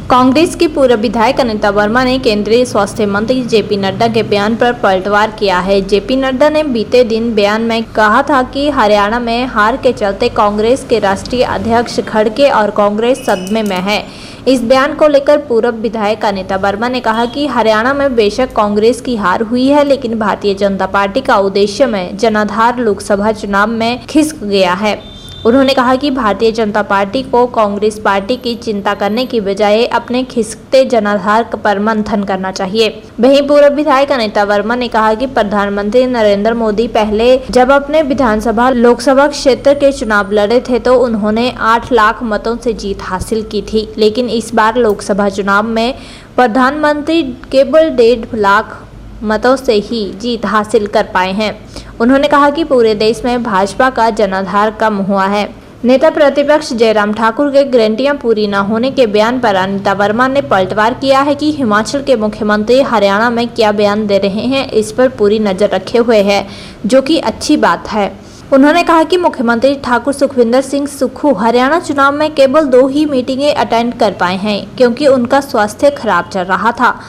कांग्रेस की पूर्व विधायक अनीता वर्मा ने केंद्रीय स्वास्थ्य मंत्री जेपी नड्डा के बयान पर पलटवार किया है। जेपी नड्डा ने बीते दिन बयान में कहा था कि हरियाणा में हार के चलते कांग्रेस के राष्ट्रीय अध्यक्ष खड़गे और कांग्रेस सदमे में है। इस बयान को लेकर पूर्व विधायक अनीता वर्मा ने कहा कि हरियाणा में बेशक कांग्रेस की हार हुई है, लेकिन भारतीय जनता पार्टी का उद्देश्य में जनाधार लोकसभा चुनाव में खिसक गया है। उन्होंने कहा कि भारतीय जनता पार्टी को कांग्रेस पार्टी की चिंता करने की बजाय अपने खिसकते जनाधार पर मंथन करना चाहिए। वहीं पूर्व विधायक अनीता वर्मा ने कहा कि प्रधानमंत्री नरेंद्र मोदी पहले जब अपने विधानसभा लोकसभा क्षेत्र के चुनाव लड़े थे तो उन्होंने 8 लाख मतों से जीत हासिल की थी, लेकिन इस बार लोकसभा चुनाव में प्रधानमंत्री केवल 1.5 लाख मतों से ही जीत हासिल कर पाए हैं। उन्होंने कहा कि पूरे देश में भाजपा का जनाधार कम हुआ है। नेता प्रतिपक्ष जयराम ठाकुर के गारंटियां पूरी न होने के बयान पर अनीता वर्मा ने पलटवार किया है कि हिमाचल के मुख्यमंत्री हरियाणा में क्या बयान दे रहे हैं, इस पर पूरी नजर रखे हुए हैं, जो कि अच्छी बात है। उन्होंने कहा कि मुख्यमंत्री ठाकुर सुखविंदर सिंह सुक्खू हरियाणा चुनाव में केवल 2 ही मीटिंगें अटेंड कर पाए हैं, क्योंकि उनका स्वास्थ्य खराब चल रहा था।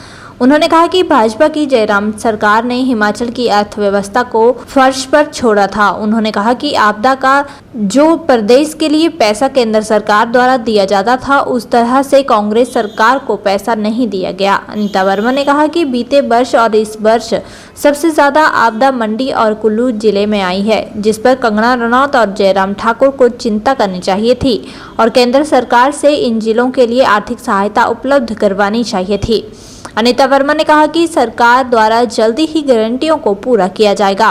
उन्होंने कहा कि भाजपा की जयराम सरकार ने हिमाचल की अर्थव्यवस्था को फर्श पर छोड़ा था। उन्होंने कहा कि आपदा का जो प्रदेश के लिए पैसा केंद्र सरकार द्वारा दिया जाता था, उस तरह से कांग्रेस सरकार को पैसा नहीं दिया गया। अनीता वर्मा ने कहा कि बीते वर्ष और इस वर्ष सबसे ज्यादा आपदा मंडी और कुल्लू जिले में आई है, जिस पर कंगना रनौत और जयराम ठाकुर को चिंता करनी चाहिए थी और केंद्र सरकार से इन जिलों के लिए आर्थिक सहायता उपलब्ध करवानी चाहिए थी। अनीता वर्मा ने कहा कि सरकार द्वारा जल्दी ही गारंटियों को पूरा किया जाएगा।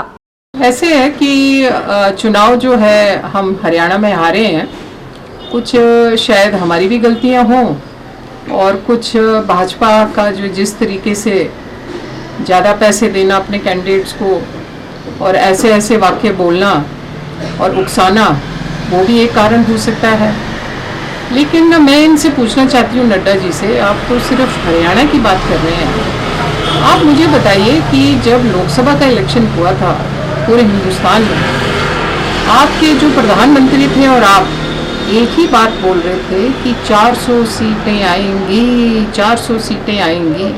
ऐसे है कि चुनाव जो है हम हरियाणा में हारे हैं, कुछ शायद हमारी भी गलतियां हों और कुछ भाजपा का जो जिस तरीके से ज़्यादा पैसे देना अपने कैंडिडेट्स को और ऐसे ऐसे वाक्य बोलना और उकसाना, वो भी एक कारण हो सकता है। लेकिन मैं इनसे पूछना चाहती हूँ नड्डा जी से, आप तो सिर्फ हरियाणा की बात कर रहे हैं, आप मुझे बताइए कि जब लोकसभा का इलेक्शन हुआ था पूरे हिंदुस्तान में, आपके जो प्रधानमंत्री थे और आप एक ही बात बोल रहे थे कि 400 सीटें आएंगी, 400 सीटें आएंगी,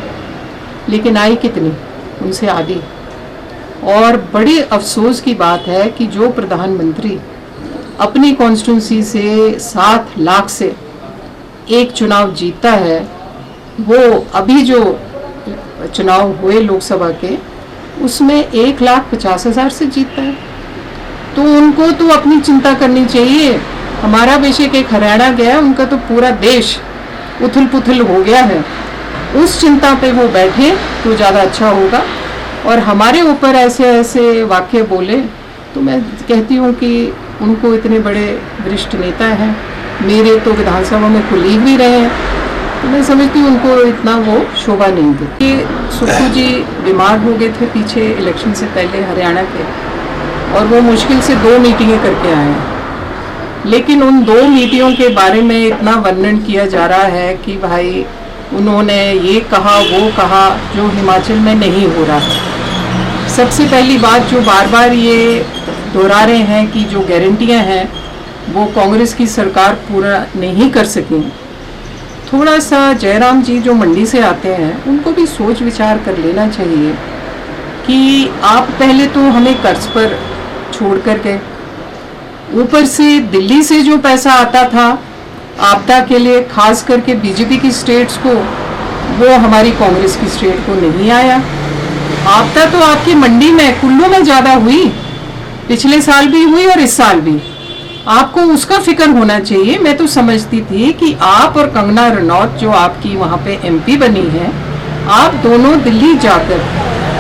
लेकिन आई कितनी? उनसे आधी। और बड़ी अफसोस की बात है कि जो प्रधानमंत्री अपनी कॉन्स्टिट्यूंसी से 7 लाख से एक चुनाव जीतता है, वो अभी जो चुनाव हुए लोकसभा के उसमें 1,50,000 से जीतता है। तो उनको तो अपनी चिंता करनी चाहिए। हमारा बेशक एक हरियाणा गया, उनका तो पूरा देश उथल पुथल हो गया है। उस चिंता पे वो बैठे तो ज़्यादा अच्छा होगा और हमारे ऊपर ऐसे ऐसे वाक्य बोले तो मैं कहती हूँ कि उनको इतने बड़े वरिष्ठ नेता हैं, मेरे तो विधानसभा में कुलीग भी रहे हैं, तो मैं समझती हूँ उनको इतना वो शोभा नहीं देती। सुक्खू जी बीमार हो गए थे पीछे इलेक्शन से पहले हरियाणा के, और वो मुश्किल से 2 मीटिंगें करके आए हैं, लेकिन उन 2 मीटिंगों के बारे में इतना वर्णन किया जा रहा है कि भाई उन्होंने ये कहा वो कहा, जो हिमाचल में नहीं हो रहा है। सबसे पहली बात जो बार बार ये दोहरा रहे हैं कि जो गारंटियां हैं वो कांग्रेस की सरकार पूरा नहीं कर सकी। थोड़ा सा जयराम जी जो मंडी से आते हैं उनको भी सोच विचार कर लेना चाहिए कि आप पहले तो हमें कर्ज पर छोड़ कर गए, ऊपर से दिल्ली से जो पैसा आता था आपदा के लिए, खास करके बीजेपी की स्टेट्स को, वो हमारी कांग्रेस की स्टेट को नहीं आया। आपदा तो आपकी मंडी में कुल्लू में ज़्यादा हुई, पिछले साल भी हुई और इस साल भी। आपको उसका फिक्र होना चाहिए। मैं तो समझती थी कि आप और कंगना रनौत जो आपकी वहाँ पे एमपी बनी है, आप दोनों दिल्ली जाकर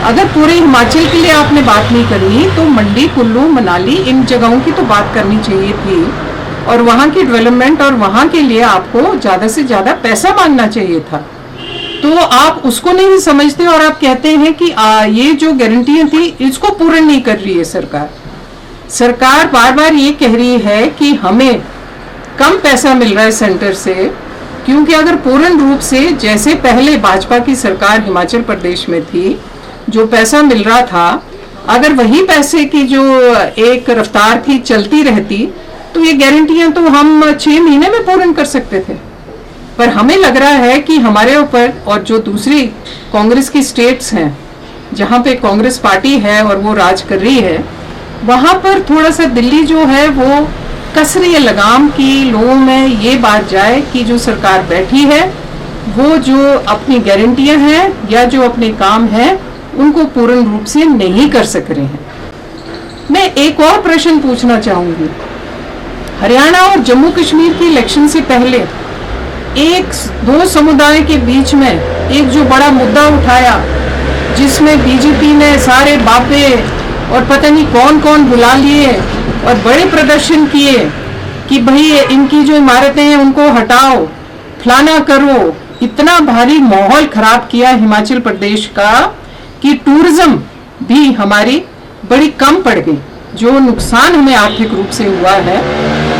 अगर पूरे हिमाचल के लिए आपने बात नहीं करनी तो मंडी, कुल्लू, मनाली, इन जगहों की तो बात करनी चाहिए थी और वहाँ की डेवलपमेंट और वहाँ के लिए आपको ज़्यादा से ज़्यादा पैसा मांगना चाहिए था। तो आप उसको नहीं समझते और आप कहते हैं कि ये जो गारंटियां थी इसको पूर्ण नहीं कर रही है सरकार। सरकार बार बार ये कह रही है कि हमें कम पैसा मिल रहा है सेंटर से, क्योंकि अगर पूर्ण रूप से जैसे पहले भाजपा की सरकार हिमाचल प्रदेश में थी जो पैसा मिल रहा था, अगर वही पैसे की जो एक रफ्तार थी चलती रहती तो ये गारंटियां तो हम 6 महीने में पूर्ण कर सकते थे। पर हमें लग रहा है कि हमारे ऊपर और जो दूसरी कांग्रेस की स्टेट्स हैं जहाँ पे कांग्रेस पार्टी है और वो राज कर रही है, वहाँ पर थोड़ा सा दिल्ली जो है वो कस रही है लगाम कि लोगों में ये बात जाए कि जो सरकार बैठी है वो जो अपनी गारंटियां हैं या जो अपने काम हैं उनको पूर्ण रूप से नहीं कर सक रहे हैं। मैं एक और प्रश्न पूछना चाहूंगी। हरियाणा और जम्मू कश्मीर की इलेक्शन से पहले दो समुदाय के बीच में एक जो बड़ा मुद्दा उठाया जिसमें बीजेपी ने सारे बाबे और पता नहीं कौन कौन बुला लिए और बड़े प्रदर्शन किए कि भाई इनकी जो इमारतें हैं उनको हटाओ, फलाना करो, इतना भारी माहौल खराब किया हिमाचल प्रदेश का कि टूरिज्म भी हमारी बड़ी कम पड़ गई। जो नुकसान हमें आर्थिक रूप से हुआ है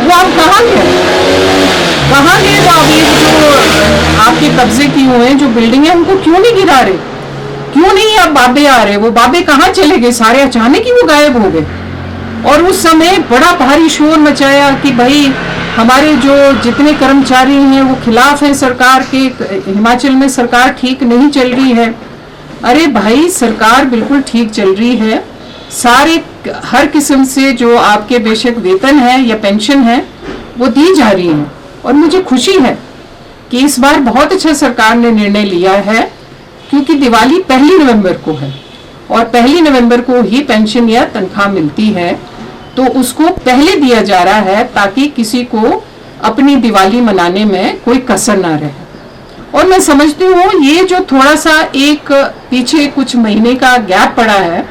वो आप कहाँ गए तो अभी जो आपके कब्जे की हुए हैं जो बिल्डिंग है उनको क्यों नहीं गिरा रहे, क्यों नहीं अब बाबे आ रहे? वो बाबे कहाँ चले गए? सारे अचानक ही वो गायब हो गए। और उस समय बड़ा भारी शोर मचाया कि भाई हमारे जो जितने कर्मचारी हैं वो खिलाफ हैं सरकार के, हिमाचल में सरकार ठीक नहीं चल रही है। अरे भाई सरकार बिल्कुल ठीक चल रही है, सारे हर किस्म से जो आपके बेशक वेतन है या पेंशन है वो दी जा रही है। और मुझे खुशी है कि इस बार बहुत अच्छा सरकार ने निर्णय लिया है क्योंकि दिवाली 1 नवंबर को है और 1 नवंबर को ही पेंशन या तनख्वाह मिलती है, तो उसको पहले दिया जा रहा है ताकि किसी को अपनी दिवाली मनाने में कोई कसर ना रहे। और मैं समझती हूँ ये जो थोड़ा सा एक पीछे कुछ महीने का गैप पड़ा है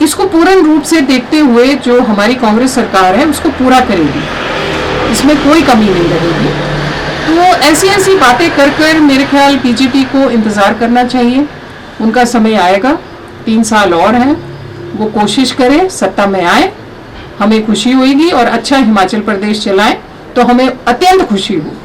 इसको पूर्ण रूप से देखते हुए जो हमारी कांग्रेस सरकार है उसको पूरा करेगी, इसमें कोई कमी नहीं रहेगी। तो ऐसी बातें कर मेरे ख्याल बीजेपी को इंतज़ार करना चाहिए, उनका समय आएगा, 3 साल और हैं, वो कोशिश करें सत्ता में आए, हमें खुशी होगी और अच्छा हिमाचल प्रदेश चलाएं तो हमें अत्यंत खुशी होगी।